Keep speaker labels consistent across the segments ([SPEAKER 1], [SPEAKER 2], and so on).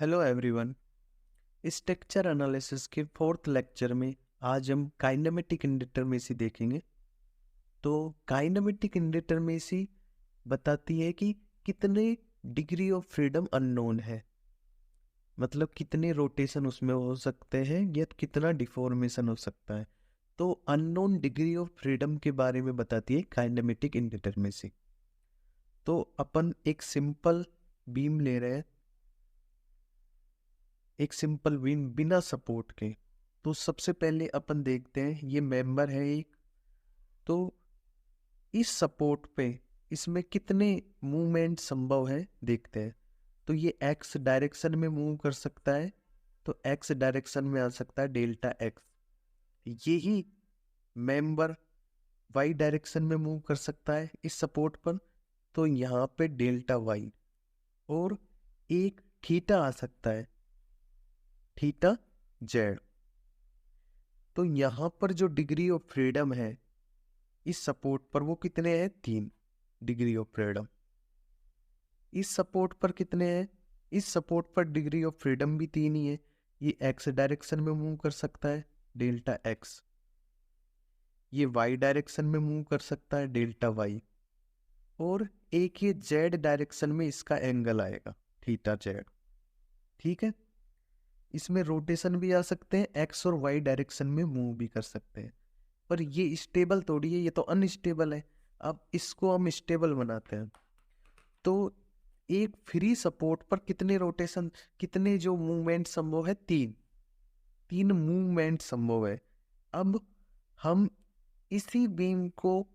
[SPEAKER 1] Hello everyone. Structure analysis के fourth lecture में आज हम काइनेमेटिक इंडिटरमेसी देखेंगे। तो काइनेमेटिक इंडिटरमेसी बताती है कि कितने डिग्री ऑफ फ्रीडम अननोन है, मतलब कितने रोटेशन उसमें हो सकते हैं या कितना डिफॉर्मेशन हो सकता है। तो अननोन डिग्री ऑफ फ्रीडम के बारे में बताती है काइनेमेटिक इंडिटरमेसी। तो अपन एक सिंपल बीम ले रहे हैं, एक सिंपल बीम बिना सपोर्ट के। तो सबसे पहले अपन देखते हैं ये मेंबर है एक। तो इस सपोर्ट पे इसमें कितने मूवमेंट संभव है देखते हैं। तो ये एक्स डायरेक्शन में मूव कर सकता है, तो एक्स डायरेक्शन में आ सकता है डेल्टा एक्स। यही मेंबर वाई डायरेक्शन में मूव कर सकता है इस सपोर्ट पर, तो यहाँ पे डेल्टा वाई। और एक थीटा आ सकता है, थीटा जेड। तो यहाँ पर जो डिग्री ऑफ फ्रीडम है इस सपोर्ट पर वो कितने हैं, 3 डिग्री ऑफ फ्रीडम। इस सपोर्ट पर कितने हैं, इस सपोर्ट पर डिग्री ऑफ फ्रीडम भी 3 ही है। ये एक्स डायरेक्शन में मूव कर सकता है, डेल्टा एक्स। ये वाई डायरेक्शन में मूव कर सकता है, डेल्टा वाई। और एक ये जेड डायरेक्शन में इसका एंगल आएगा, थीटा जेड। ठीक है, इसमें रोटेशन भी आ सकते हैं, एक्स और वाई डायरेक्शन में मूव भी कर सकते हैं। पर ये स्टेबल थोड़ी है, ये तो अनस्टेबल है। अब इसको हम स्टेबल बनाते हैं। तो एक फ्री सपोर्ट पर कितने रोटेशन, कितने जो मूवमेंट संभव है, 3 मूवमेंट संभव है। अब हम इसी बीम को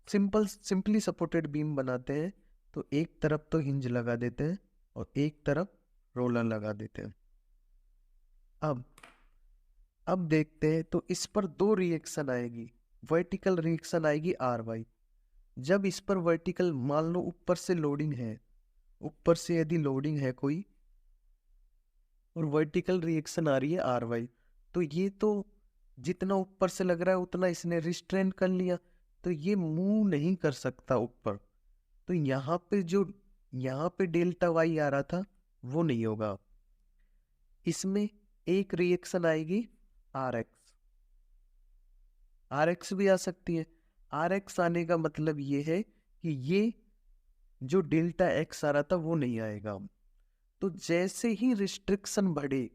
[SPEAKER 1] सिंपली सपोर्टेड बीम बनाते हैं। तो एक तरफ तो हिंज लगा देते हैं और एक तरफ रोलर लगा देते हैं। अब देखते हैं, तो इस पर 2 रिएक्शन आएगी। वर्टिकल रिएक्शन आएगी आर वाई। जब इस पर वर्टिकल, मान लो ऊपर से लोडिंग है, ऊपर से यदि लोडिंग है कोई और वर्टिकल रिएक्शन आ रही है आर वाई, तो ये तो जितना ऊपर से लग रहा है उतना इसने रिस्ट्रेन कर लिया, तो ये मूव नहीं कर सकता ऊपर। तो यहाँ पे डेल्टा वाई आ रहा था वो नहीं होगा। इसमें एक रिएक्शन आएगी आर एक्स। आर एक्स भी आ सकती है। आर एक्स आने का मतलब ये है कि ये जो डेल्टा एक्स आ रहा था वो नहीं आएगा। तो जैसे ही रिस्ट्रिक्शन बढ़े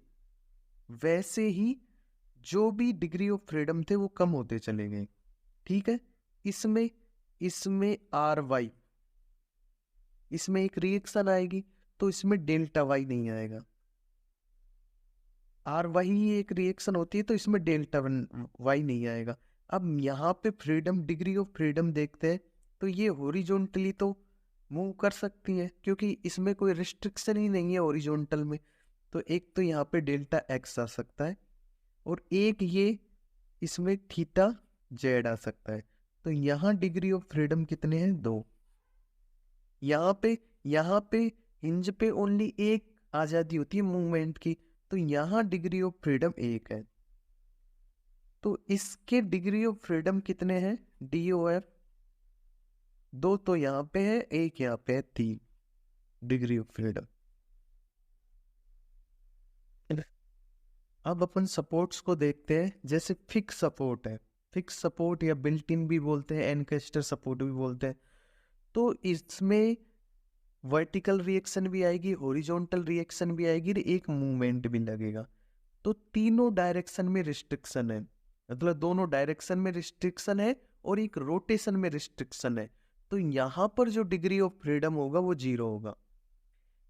[SPEAKER 1] वैसे ही जो भी डिग्री ऑफ फ्रीडम थे वो कम होते चले गए। ठीक है, इसमें इसमें आर वाई, इसमें एक रिएक्शन आएगी तो इसमें डेल्टा वाई नहीं आएगा। आर वाई एक रिएक्शन होती है तो इसमें डेल्टा वाई नहीं आएगा। अब यहाँ पे फ्रीडम, डिग्री ऑफ फ्रीडम देखते हैं। तो ये हॉरिजॉन्टली तो मूव कर सकती है क्योंकि इसमें कोई रिस्ट्रिक्शन ही नहीं है हॉरिजॉन्टल में। तो एक तो यहाँ पे डेल्टा एक्स आ सकता है और एक ये इसमें थीटा जेड आ सकता है। तो यहाँ डिग्री ऑफ फ्रीडम कितने हैं, 2। यहाँ पे हिंज पे ओनली एक आजादी होती है मूवमेंट की, तो यहाँ डिग्री ऑफ फ्रीडम 1 है। तो इसके डिग्री ऑफ फ्रीडम कितने हैं, डी ओ एफ 2 तो यहाँ पे है, 1 यहाँ पे है, 3 डिग्री ऑफ फ्रीडम। अब अपन सपोर्ट्स को देखते हैं। जैसे फिक्स सपोर्ट है, फिक्स सपोर्ट या बिल्ट इन भी बोलते हैं, एनकेस्टर सपोर्ट भी बोलते हैं। तो इसमें वर्टिकल रिएक्शन भी आएगी, हॉरिजॉन्टल रिएक्शन भी आएगी और एक मूवमेंट भी लगेगा। तो तीनों डायरेक्शन में रिस्ट्रिक्शन है, मतलब दोनों डायरेक्शन में रिस्ट्रिक्शन है और एक रोटेशन में रिस्ट्रिक्शन है। तो यहाँ पर जो डिग्री ऑफ फ्रीडम होगा वो 0 होगा।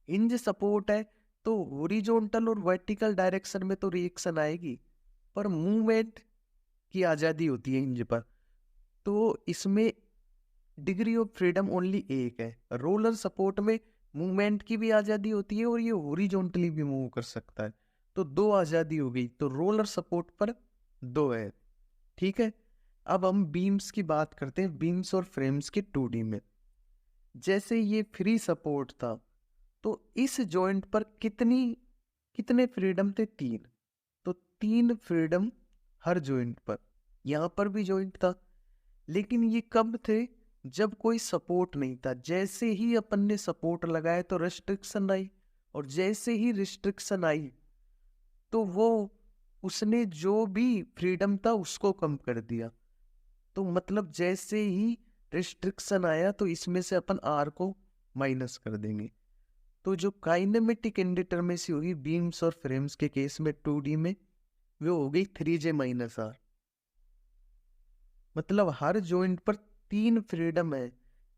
[SPEAKER 1] हिंज सपोर्ट है तो हॉरिजॉन्टल और वर्टिकल डायरेक्शन में तो रिएक्शन आएगी, पर मूवमेंट की आज़ादी होती है हिंज पर, तो इसमें डिग्री ऑफ फ्रीडम ओनली 1 है। रोलर सपोर्ट में मूवमेंट की भी आज़ादी होती है और ये हॉरिजॉन्टली भी मूव कर सकता है, तो 2 आज़ादी हो गई। तो रोलर सपोर्ट पर 2 है। ठीक है, अब हम बीम्स की बात करते हैं, बीम्स और फ्रेम्स के 2D में। जैसे ये फ्री सपोर्ट था तो इस जॉइंट पर कितने फ्रीडम थे, 3। तो 3 फ्रीडम हर जॉइंट पर। यहाँ पर भी जॉइंट था, लेकिन ये कब थे, जब कोई सपोर्ट नहीं था। जैसे ही अपन ने सपोर्ट लगाया तो रेस्ट्रिक्शन आई और जैसे ही रिस्ट्रिक्शन आई तो वो उसने जो भी फ्रीडम था उसको कम कर दिया। तो मतलब जैसे ही रिस्ट्रिक्शन आया तो इसमें से अपन आर को माइनस कर देंगे। तो जो काइनेमेटिक इंडिटरमेसी होगी बीम्स और फ्रेम्स के केस में 2D में, वो हो गई 3J माइनस आर। मतलब हर जॉइंट पर 3 फ्रीडम है,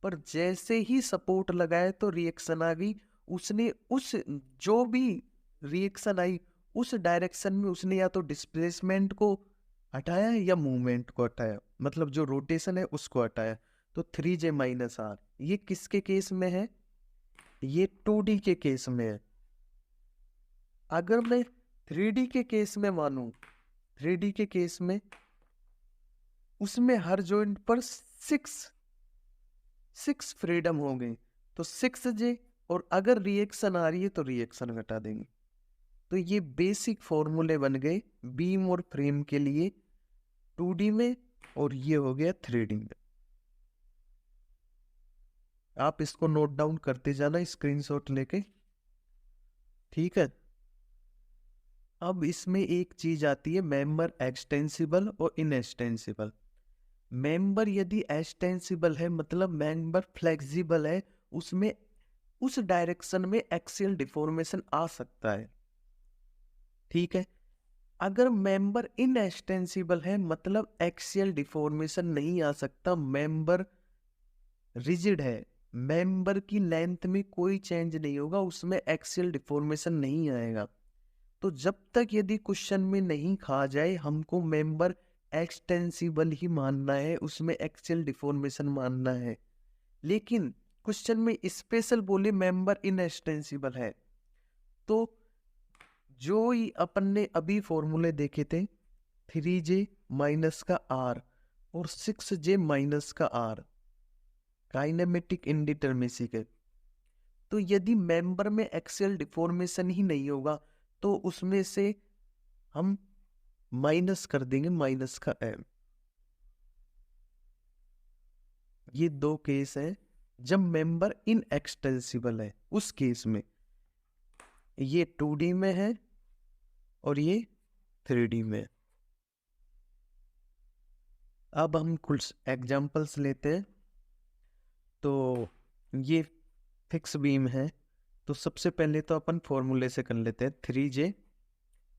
[SPEAKER 1] पर जैसे ही सपोर्ट लगाए तो रिएक्शन आ गई। उसने उस जो भी रिएक्शन आई उस डायरेक्शन में उसने या तो डिस्प्लेसमेंट को हटाया या मूवमेंट को हटाया, मतलब जो रोटेशन है उसको हटाया। तो 3J माइनस आर ये किसके केस में है? ये 2D के केस में है। अगर मैं 3D के केस में मानूं, 3D के केस में उसमें हर जॉइंट पर 6 फ्रीडम हो गई, तो 6J। और अगर रिएक्शन आ रही है तो रिएक्शन घटा देंगे। तो ये बेसिक फॉर्मूले बन गए बीम और फ्रेम के लिए 2D में, और ये हो गया 3D में। आप इसको नोट डाउन करते जाना स्क्रीनशॉट लेके, ठीक है। अब इसमें एक चीज आती है मेंबर एक्सटेंसिबल और इनएक्सटेंसिबल। मेंबर यदि एक्सटेंसिबल है मतलब मेंबर फ्लेक्सिबल है, उसमें उस डायरेक्शन में एक्सियल डिफॉर्मेशन आ सकता है, ठीक है। अगर मेंबर इनएक्सटेंसिबल है मतलब एक्सियल डिफॉर्मेशन नहीं आ सकता, मेंबर रिजिड है, मेंबर की लेंथ में कोई चेंज नहीं होगा, उसमें एक्सियल डिफॉर्मेशन नहीं आएगा। तो जब तक यदि क्वेश्चन में नहीं कहा जाए हमको मेंबर एक्सटेंसिबल ही मानना है, उसमें एक्सियल डिफॉर्मेशन मानना है। लेकिन क्वेश्चन में स्पेशल बोले मेंबर इनएक्सटेंसिबल है, तो जो ही अपन ने अभी फॉर्मूले देखे थे 3J माइनस का आर और 6J माइनस का आर काइनेमेटिक इंडिटरमेसी के, तो यदि मेंबर में एक्सियल डिफॉर्मेशन ही नहीं होगा तो उसमें से हम माइनस कर देंगे माइनस का एम। ये दो केस है जब मेंबर इनएक्सटेंसिबल है, उस केस में ये 2D में है और ये 3D में। अब हम कुछ एग्जांपल्स लेते हैं। तो ये फिक्स बीम है, तो सबसे पहले तो अपन फॉर्मूले से कर लेते हैं 3J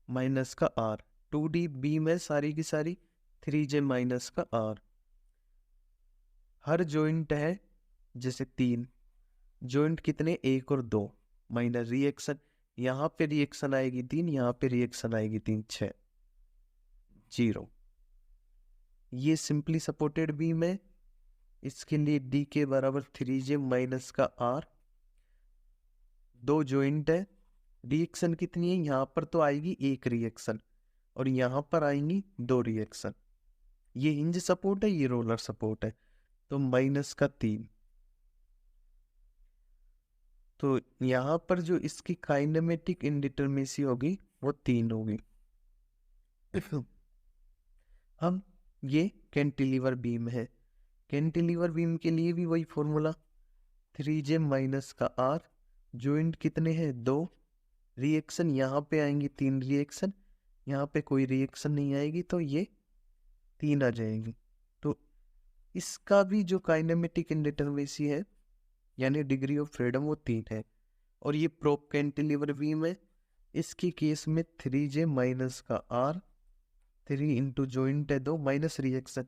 [SPEAKER 1] माइनस का आर। 2D बीम है सारी की सारी, 3J माइनस का आर। हर जॉइंट है जैसे 3 जॉइंट, कितने 1 और 2, माइनस रिएक्शन, यहाँ पे रिएक्शन आएगी 3, यहाँ पे रिएक्शन आएगी 3, 6, 0। ये सिंपली सपोर्टेड बीम है, इसके लिए डी के बराबर 3J माइनस का आर। 2 जॉइंट है, रिएक्शन कितनी है? यहाँ पर तो आएगी 1 रिएक्शन और यहाँ पर आएंगी 2 रिएक्शन। ये हिंज सपोर्ट है, ये रोलर सपोर्ट है, तो माइनस का 3। तो यहाँ पर जो इसकी काइनेमेटिक इंडिटरमेसी होगी वो 3 होगी। अब ये कैंटिलीवर बीम है, कैंटिलीवर बीम के लिए भी वही फॉर्मूला 3J माइनस का आर। जॉइंट कितने हैं? 2 रिएक्शन, यहाँ पे आएंगी 3 रिएक्शन, यहाँ पे कोई रिएक्शन नहीं आएगी तो ये 3 आ जाएगी। तो इसका भी जो काइनेमेटिक इंडिटरमेसी है यानी डिग्री ऑफ फ्रीडम वो 3 है। और ये प्रोप कैंटिलीवर बीम है, इसकी केस में 3J माइनस का आर, 3 इंटू जॉइंट है 2 माइनस रिएक्शन,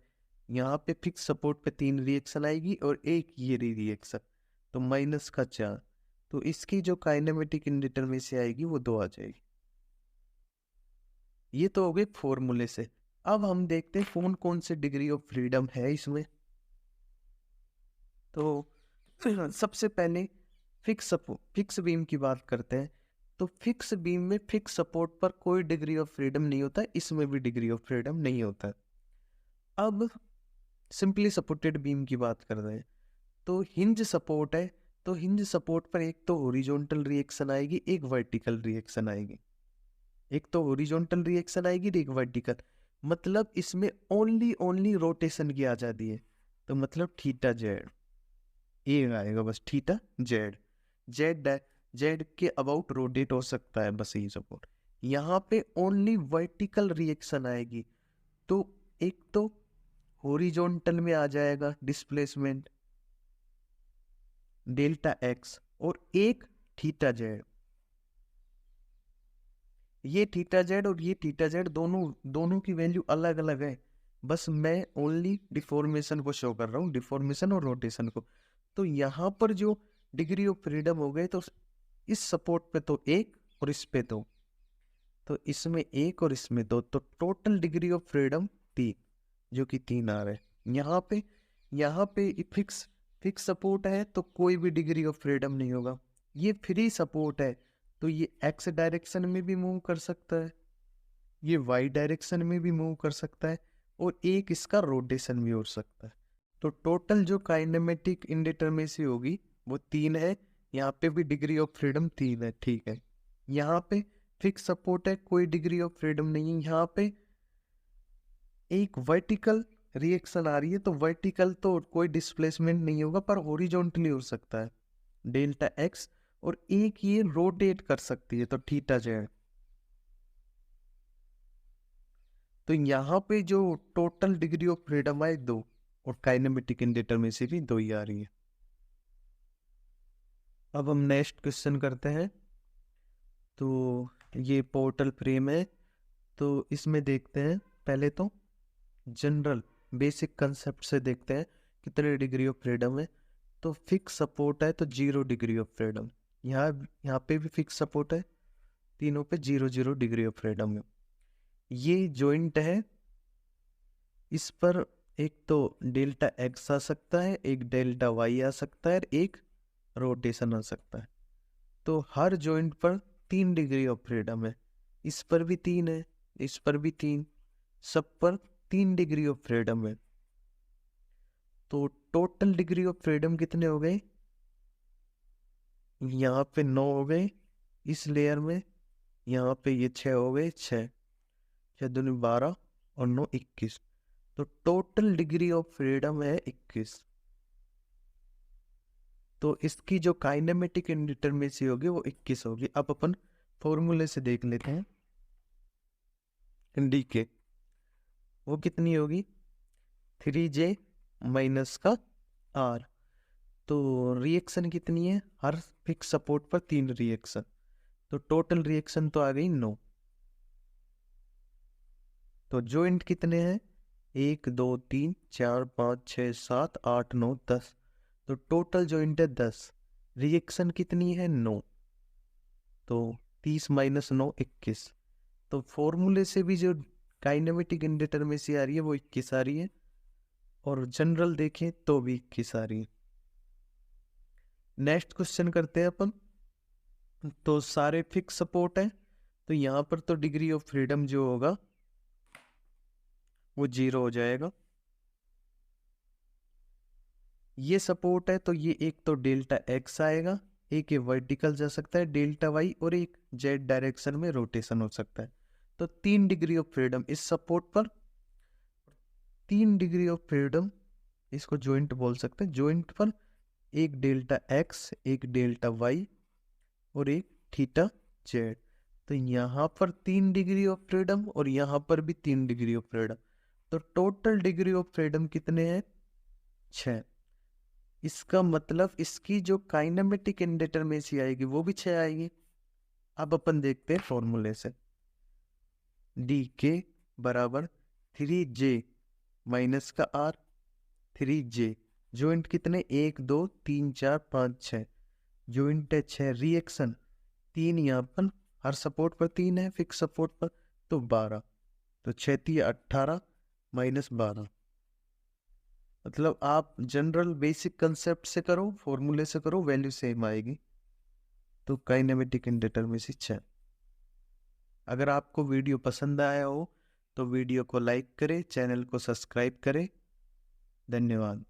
[SPEAKER 1] यहाँ पे फिक्स सपोर्ट पे 3 रिएक्शन आएगी और एक ये रिएक्शन, तो माइनस का 4। तो इसकी जो काइनेमेटिक इंडिटरमेसी आएगी वो 2 आ जाएगी। ये तो हो गए फॉर्मूले से। अब हम देखते हैं कौन कौन से डिग्री ऑफ फ्रीडम है इसमें। तो सबसे पहले फिक्स बीम की बात करते हैं। तो फिक्स बीम में फिक्स सपोर्ट पर कोई डिग्री ऑफ फ्रीडम नहीं होता, इसमें भी डिग्री ऑफ फ्रीडम नहीं होता। अब सिंपली सपोर्टेड बीम की बात कर रहे हैं, तो हिंज सपोर्ट है, तो हिंज सपोर्ट पर एक तो हॉरिजॉन्टल रिएक्शन आएगी, एक वर्टिकल रिएक्शन आएगी। एक तो हॉरिजॉन्टल रिएक्शन आएगी, एक वर्टिकल, मतलब इसमें ओनली रोटेशन की आजादी है। तो मतलब थीटा जेड, ये आएगा बस थीटा जेड। जेड जेड के अबाउट रोटेट हो सकता है, बस यही सपोर्ट। यहाँ पे ओनली वर्टिकल रिएक्शन आएगी, तो एक तो हॉरिजॉन्टल में आ जाएगा डिस्प्लेसमेंट डेल्टा एक्स और एक थीटा जेड। ये थीटा जेड और ये थीटा जेड दोनों की वैल्यू अलग अलग है, बस मैं ओनली डिफॉर्मेशन को शो कर रहा हूँ, डिफॉर्मेशन और रोटेशन को। तो यहाँ पर जो डिग्री ऑफ फ्रीडम हो गए, तो इस सपोर्ट पे तो एक और इस पे तो इसमें एक और इसमें दो, तो टोटल डिग्री ऑफ फ्रीडम 3, जो कि 3 आ रहा है। यहाँ पे फिक्स सपोर्ट है तो कोई भी डिग्री ऑफ फ्रीडम नहीं होगा। ये फ्री सपोर्ट है तो ये एक्स डायरेक्शन में भी मूव कर सकता है, ये वाई डायरेक्शन में भी मूव कर सकता है, और एक इसका रोटेशन भी हो सकता है। तो टोटल जो काइनेमेटिक इंडिटरमेसी होगी वो 3 है। यहाँ पे भी डिग्री ऑफ फ्रीडम 3 है, ठीक है। यहाँ पे फिक्स सपोर्ट है, कोई डिग्री ऑफ फ्रीडम नहीं है। यहाँ पे एक वर्टिकल रिएक्शन आ रही है, तो वर्टिकल तो कोई डिस्प्लेसमेंट नहीं होगा, पर हॉरिजॉन्टली हो सकता है डेल्टा एक्स, और एक ये रोटेट कर सकती है, तो थीटा जेड। तो यहाँ पे जो टोटल डिग्री ऑफ फ्रीडम है 2, और काइनेमेटिक इंडिटरमेसी भी 2 ही आ रही है। अब हम नेक्स्ट क्वेश्चन करते हैं। तो ये पोर्टल फ्रेम है, तो इसमें देखते हैं पहले तो जनरल बेसिक कंसेप्ट से देखते हैं कितने डिग्री ऑफ फ्रीडम है। तो फिक्स सपोर्ट है तो 0 डिग्री ऑफ फ्रीडम, यहाँ पे भी फिक्स सपोर्ट है, तीनों पे 0 डिग्री ऑफ फ्रीडम है। ये जॉइंट है, इस पर एक तो डेल्टा एक्स आ सकता है, एक डेल्टा वाई आ सकता है, और एक रोटेशन आ सकता है। तो हर जॉइंट पर 3 डिग्री ऑफ फ्रीडम है, इस पर भी 3 है, इस पर भी 3, सब पर 3 डिग्री ऑफ फ्रीडम है। तो टोटल डिग्री ऑफ फ्रीडम कितने हो गए, यहाँ पे 9 हो गए इस लेयर में, यहाँ पे ये 6 हो गए, 6 दूनी 12 और 9 21, तो टोटल डिग्री ऑफ फ्रीडम है 21। तो इसकी जो काइनेमेटिक इंडिटरमेसी होगी वो 21 होगी। अब अपन फॉर्मूले से देख लेते हैं, डी के वो कितनी होगी, 3J माइनस का R। तो रिएक्शन कितनी है, हर फिक्स सपोर्ट पर 3 रिएक्शन, तो टोटल रिएक्शन तो आ गई 9। तो जॉइंट कितने हैं, 1 2 3 4 5 6 7 8 9 10, तो टोटल जॉइंट है 10, रिएक्शन कितनी है 9, तो 30 माइनस 9 21। तो फॉर्मूले से भी जो काइनेमेटिक इंडिटरमेसी आ रही है वो 21 आ रही है, और जनरल देखें तो भी 21 आ रही है। नेक्स्ट क्वेश्चन करते हैं अपन। तो सारे फिक्स सपोर्ट है, तो यहाँ पर तो डिग्री ऑफ फ्रीडम जो होगा वो 0 हो जाएगा। ये सपोर्ट है तो ये एक तो डेल्टा एक्स आएगा, एक ये वर्टिकल जा सकता है डेल्टा वाई, और एक जेड डायरेक्शन में रोटेशन हो सकता है। तो 3 डिग्री ऑफ फ्रीडम इस सपोर्ट पर, 3 डिग्री ऑफ फ्रीडम इसको जॉइंट बोल सकते हैं। जॉइंट पर एक डेल्टा एक्स, एक डेल्टा वाई, और एक थीटा जेड। तो यहाँ पर 3 डिग्री ऑफ फ्रीडम और यहाँ पर भी 3 डिग्री ऑफ फ्रीडम, तो टोटल डिग्री ऑफ फ्रीडम कितने हैं, 6। इसका मतलब इसकी जो काइनेमेटिक इंडिटरमेसी आएगी वो भी 6 आएगी। अब अपन देखते हैं फॉर्मूले से, डी के बराबर 3J माइनस का R, 3J जॉइंट कितने 1 2 3 4 5 6, जॉइंट है 6, रिएक्शन 3 यहाँ पर, हर सपोर्ट पर 3 है फिक्स सपोर्ट पर, तो 12, तो 6 3 18 माइनस 12। मतलब आप जनरल बेसिक कंसेप्ट से करो, फॉर्मूले से करो, वैल्यू सेम आएगी। तो काइनेमेटिक इंडिटरमेसी 6। अगर आपको वीडियो पसंद आया हो तो वीडियो को लाइक करें, चैनल को सब्सक्राइब करें। धन्यवाद।